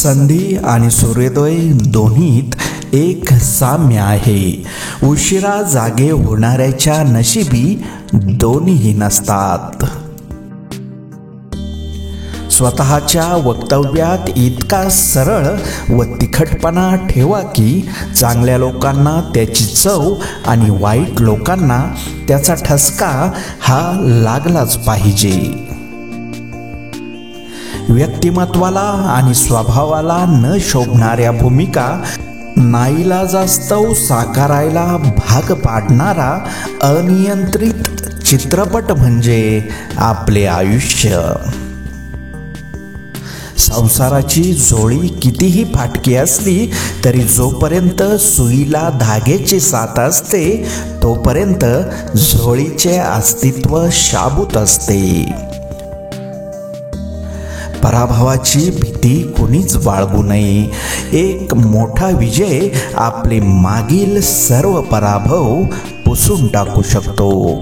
संधी आणि सूर्योदय दोन्हीत एक साम्य आहे. उशिरा जागे होणाऱ्याच्या नशिबी दोन्ही नसतात. स्वतःच्या वक्तव्यात इतका सरळ व तिखटपणा ठेवा की चांगल्या लोकांना त्याची चव आणि वाईट लोकांना त्याचा ठसका हा लागलाच पाहिजे. व्यक्तिमत्वाला आणि स्वभावाला न शोभणाऱ्या भूमिका नाईलाजास्तव साकारायला भाग पाडणारा अनियंत्रित चित्रपट म्हणजे आपले आयुष्य. संसाराची झोळी कितीही फाटकी असली तरी जोपर्यंत सुईला धाग्याची साथ असते तोपर्यंत झोळीचे अस्तित्व शाबूत असते. पराभवाची भीती कुणीच बाळगू नये. एक मोठा विजय आपले मागील सर्व पराभव पुसून टाकू शकतो.